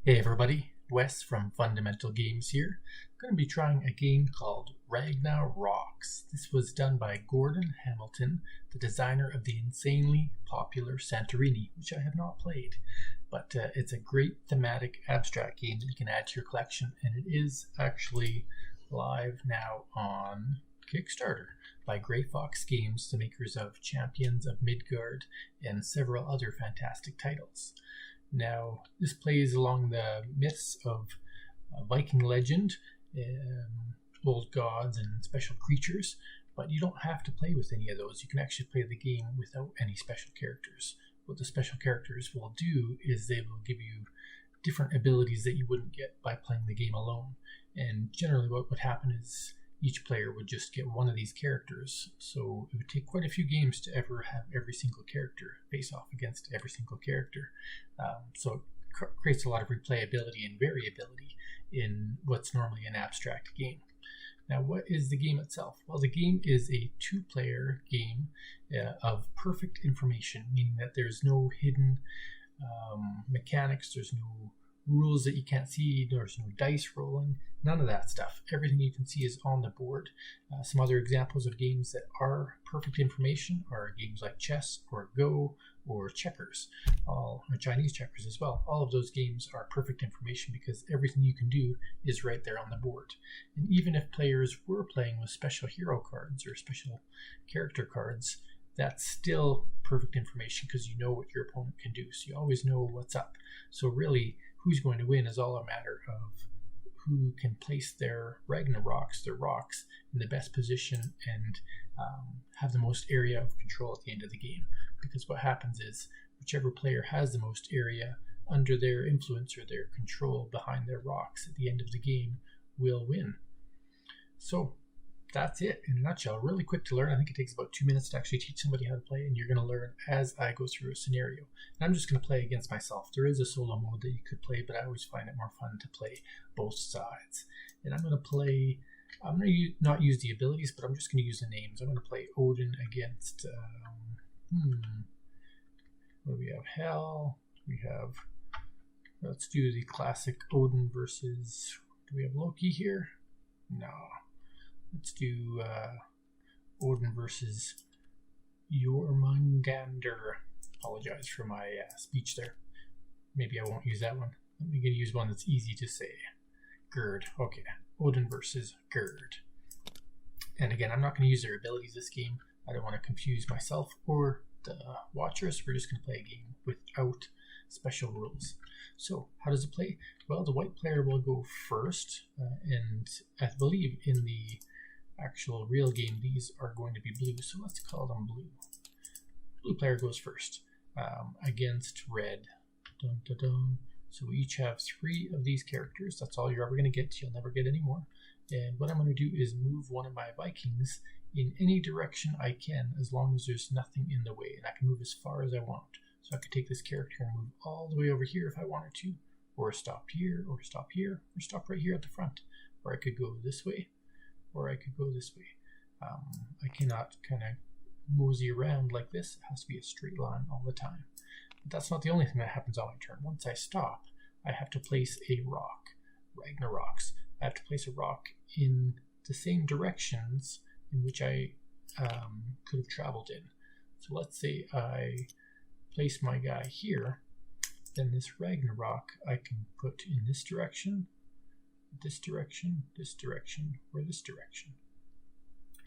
Hey everybody, Wes from Fundamental Games here. I'm going to be trying a game called Ragnarocks. This was done by Gordon Hamilton, the designer of the insanely popular Santorini, which I have not played. But it's a great thematic abstract game that you can add to your collection, and it is actually live now on Kickstarter by Grey Fox Games, the makers of Champions of Midgard and several other fantastic titles. Now, this plays along the myths of Viking legend, old gods and special creatures, but you don't have to play with any of those. You can actually play the game without any special characters. What the special characters will do is they will give you different abilities that you wouldn't get by playing the game alone. And generally what would happen is each player would just get one of these characters, so it would take quite a few games to ever have every single character face off against every single character. So it creates a lot of replayability and variability in what's normally an abstract game. Now, what is the game itself? Well, the game is a two-player game of perfect information, meaning that there's no hidden mechanics, there's no rules that you can't see, there's no dice rolling, none of that stuff. Everything you can see is on the board. Some other examples of games that are perfect information are games like chess or Go or checkers, or Chinese checkers as well. All of those games are perfect information because everything you can do is right there on the board. And even if players were playing with special hero cards or special character cards, that's still perfect information because you know what your opponent can do. So you always know what's up. So really, who's going to win is all a matter of who can place their Ragnarocks, their rocks, in the best position and have the most area of control at the end of the game. Because what happens is whichever player has the most area under their influence or their control behind their rocks at the end of the game will win. So that's it in a nutshell. Really quick to learn. I think it takes about 2 minutes to actually teach somebody how to play, and you're going to learn as I go through a scenario. And I'm just going to play against myself. There is a solo mode that you could play, but I always find it more fun to play both sides. And I'm going to play, I'm going to not use the abilities, but I'm just going to use the names. I'm going to play Odin against, what do we have? Hel. We have, let's do the classic Odin versus, do we have Loki here? No. Let's do Odin versus Jormungandr. Apologize for my speech there. Maybe I won't use that one. I'm going to use one that's easy to say. Gerd. Okay. Odin versus Gerd. And again, I'm not going to use their abilities this game. I don't want to confuse myself or the watchers. We're just going to play a game without special rules. So, how does it play? Well, the white player will go first, and I believe in the actual real game these are going to be blue, so let's call them blue. Blue player goes first against red. Dun, dun, dun. So we each have 3 of these characters. That's all you're ever going to get. You'll never get any more. And what I'm going to do is move one of my Vikings in any direction I can, as long as there's nothing in the way, and I can move as far as I want. So I could take this character and move all the way over here if I wanted to, or stop here, or stop here, or stop right here at the front. Or I could go this way, or I could go this way. I cannot kind of mosey around like this. It has to be a straight line all the time. But that's not the only thing that happens on my turn. Once I stop, I have to place a rock. Ragnarocks. I have to place a rock in the same directions in which I could have traveled in. So let's say I place my guy here, then this Ragnarok I can put in this direction, this direction, this direction, or this direction.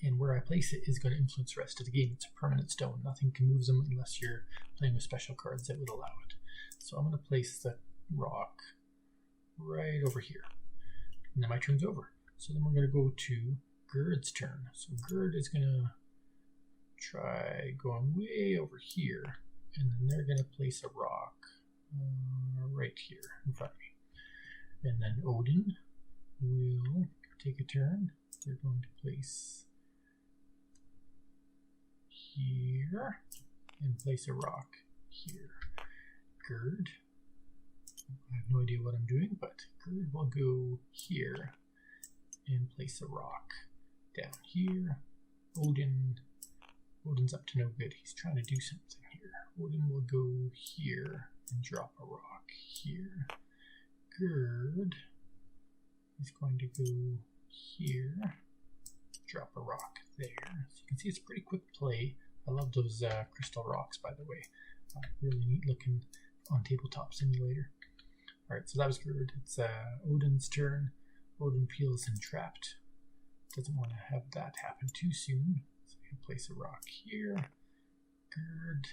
And where I place it is going to influence the rest of the game. It's a permanent stone. Nothing can move them unless you're playing with special cards that would allow it. So I'm going to place the rock right over here. And then my turn's over. So then we're going to go to Gerd's turn. So Gerd is going to try going way over here. And then they're going to place a rock right here in front of me. And then Odin will take a turn. They're going to place here and place a rock here. Gerd, I have no idea what I'm doing, but Gerd will go here and place a rock down here. Odin's up to no good. He's trying to do something here. Odin will go here and drop a rock here. Gerd is going to go here, drop a rock there. So you can see it's a pretty quick play. I love those crystal rocks, by the way. Really neat looking on Tabletop Simulator. Alright, so that was Gerd. It's Odin's turn. Odin feels entrapped. Doesn't want to have that happen too soon. So we can place a rock here. Gerd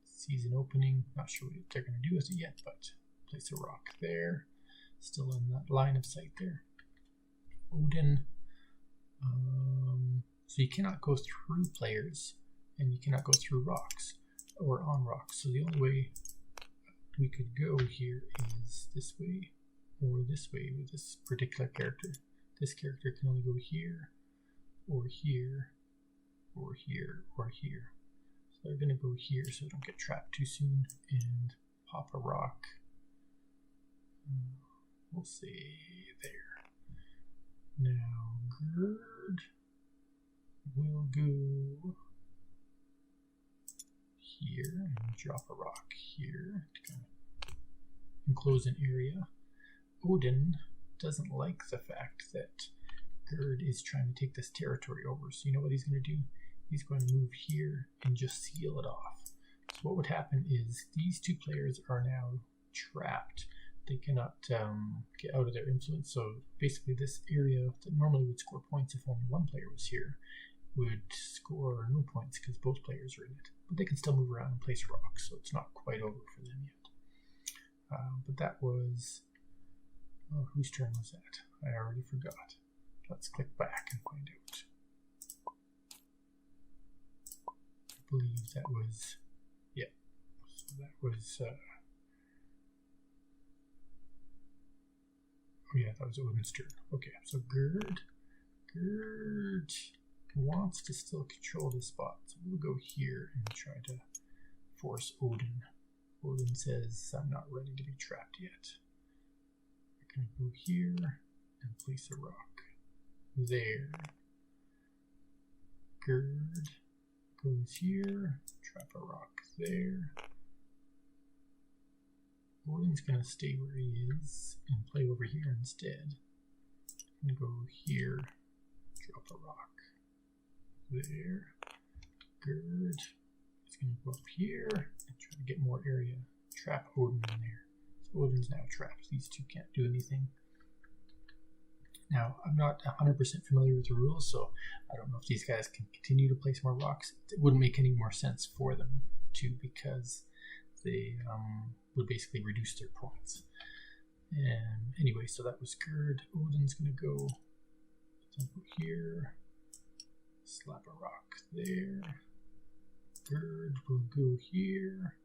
sees an opening. Not sure what they're going to do with it yet, but place a rock there. Still in that line of sight there. Odin. So you cannot go through players, and you cannot go through rocks or on rocks. So the only way we could go here is this way or this way with this particular character. This character can only go here or here or here or here. So they're going to go here so they don't get trapped too soon and pop a rock. We'll see there. Now Gerd will go here and drop a rock here to kind of enclose an area. Odin doesn't like the fact that Gerd is trying to take this territory over. So you know what he's going to do? He's going to move here and just seal it off. So what would happen is these two players are now trapped. They cannot get out of their influence. So basically this area that normally would score points if only one player was here would score no points because both players are in it. But they can still move around and place rocks, so it's not quite over for them yet. But that was... Oh, whose turn was that? I already forgot. Let's click back and find out. I believe that was... Yeah. So that was... Oh yeah, that was Odin's turn. Okay, so Gerd wants to still control this spot. So we'll go here and try to force Odin. Odin says, I'm not ready to be trapped yet. I can go here and place a rock there. Gerd goes here, trap a rock there. Odin's going to stay where he is and play over here instead. I'm going to go here, drop a rock there. Gerd is going to go up here and try to get more area. Trap Odin in there. So Odin's now trapped. These two can't do anything. Now, I'm not 100% familiar with the rules, so I don't know if these guys can continue to place more rocks. It wouldn't make any more sense for them to, because they would basically reduce their points. And anyway, so that was Gerd. Odin's going to go here, slap a rock there. Gerd will go here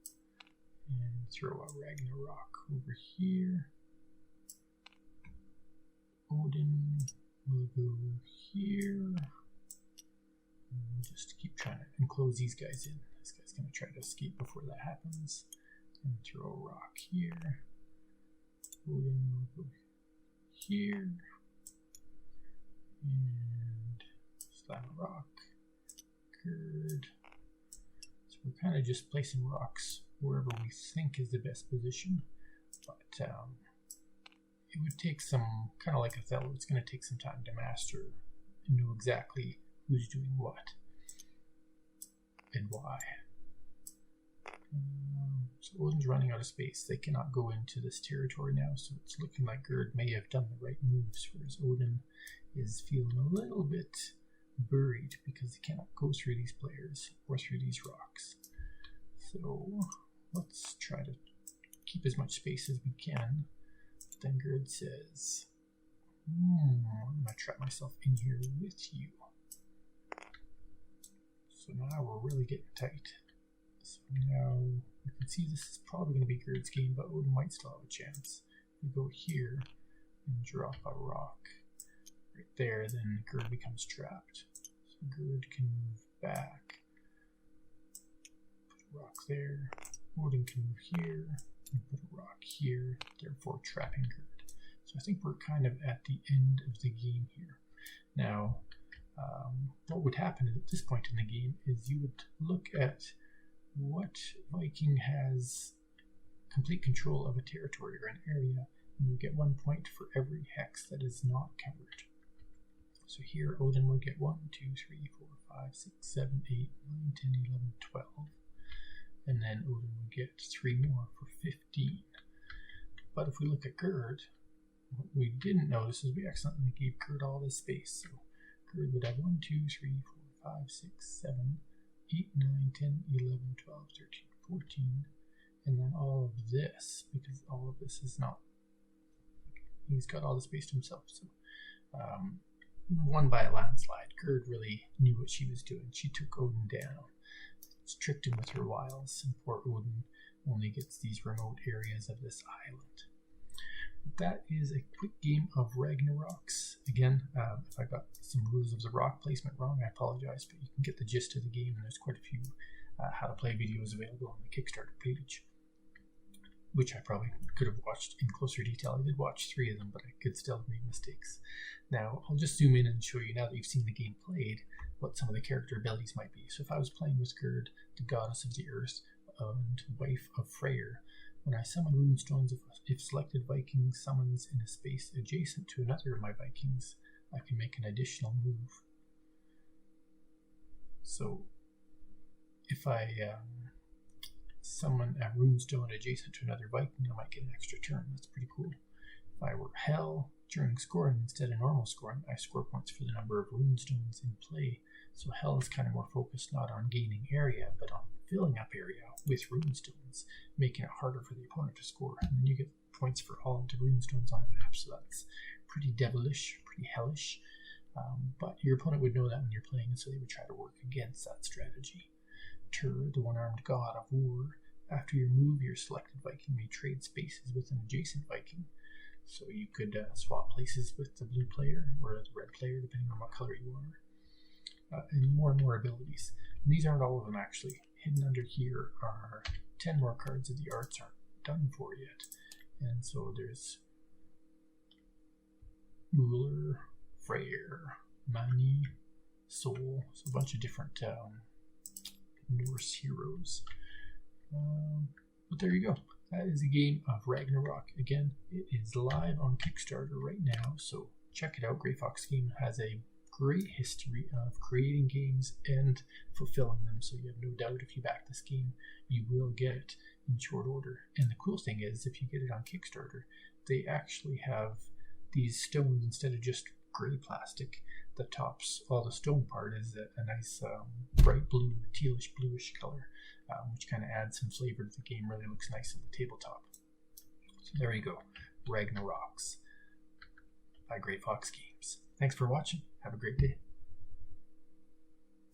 and throw a Ragnarok over here. Odin will go here. And we'll just keep trying to enclose these guys in. This guy's going to try to escape before that happens. And throw a rock here. Odin will go here. And slam a rock. Gerd. So we're kind of just placing rocks wherever we think is the best position. But it would take some, kind of like Othello, it's going to take some time to master and know exactly who's doing what and why. So Odin's running out of space. They cannot go into this territory now, so it's looking like Gerd may have done the right moves, whereas Odin is feeling a little bit buried because he cannot go through these players or through these rocks. So let's try to keep as much space as we can. Then Gerd says, I'm going to trap myself in here with you. So now we're really getting tight. So now you can see this is probably going to be Gerd's game, but Odin might still have a chance. We go here and drop a rock right there, then Gerd becomes trapped. So Gerd can move back, put a rock there. Odin can move here and put a rock here, therefore trapping Gerd. So I think we're kind of at the end of the game here. Now, what would happen at this point in the game is you would look at what Viking has complete control of a territory or an area, You get 1 point for every hex that is not covered. So here Odin will get 1, 2, 3, 4, 5, 6, 7, 8, 9, 10, 11, 12. And then Odin will get 3 more for 15. But if we look at Gerd, what we didn't notice is we accidentally gave Gerd all this space. So Gerd would have 1, 2, 3, 4, 5, 6, 7, 8, 9, 10, 11, 12, 13, 14. And then all of this, because all of this is not, he's got all the space to himself. So won by a landslide. Gerd really knew what she was doing. She took Odin down. She tricked him with her wiles, and poor Odin only gets these remote areas of this island. But that is a quick game of Ragnarocks. Again, if I got some rules of the rock placement wrong, I apologize, but you can get the gist of the game, and there's quite a few how to play videos available on the Kickstarter page, which I probably could have watched in closer detail. I did watch 3 of them, but I could still have made mistakes. Now, I'll just zoom in and show you, now that you've seen the game played, what some of the character abilities might be. So if I was playing with Gerd, the goddess of the earth and wife of Freyr, when I summon runestones, if selected Viking summons in a space adjacent to another of my Vikings, I can make an additional move. So if I summon a runestone adjacent to another Viking, I might get an extra turn. That's pretty cool. If I were Hel, during scoring instead of normal scoring, I score points for the number of runestones in play. So Hel is kind of more focused not on gaining area, but on filling up area with runestones, making it harder for the opponent to score. And then you get points for all of the runestones on the map, so that's pretty devilish, pretty hellish. But your opponent would know that when you're playing, so they would try to work against that strategy. Tyr, the one-armed god of war. After your move, your selected Viking may trade spaces with an adjacent Viking. So you could swap places with the blue player or the red player, depending on what color you are. And more abilities. And these aren't all of them, actually. Hidden under here are 10 more cards that the arts aren't done for yet. And so there's Ruler, Freyr, Mani, Soul, so a bunch of different Norse heroes. But there you go. That is a game of Ragnarok. Again, it is live on Kickstarter right now, so check it out. Grey Fox Game has a great history of creating games and fulfilling them, so you have no doubt if you back this game, you will get it in short order. And the cool thing is, if you get it on Kickstarter, they actually have these stones instead of just gray plastic. The tops, well, the stone part is a nice bright blue, tealish bluish color, which kind of adds some flavor to the game. Really looks nice on the tabletop. So there you go, Ragnarocks by Grey Fox Games. Thanks for watching. Have a great day.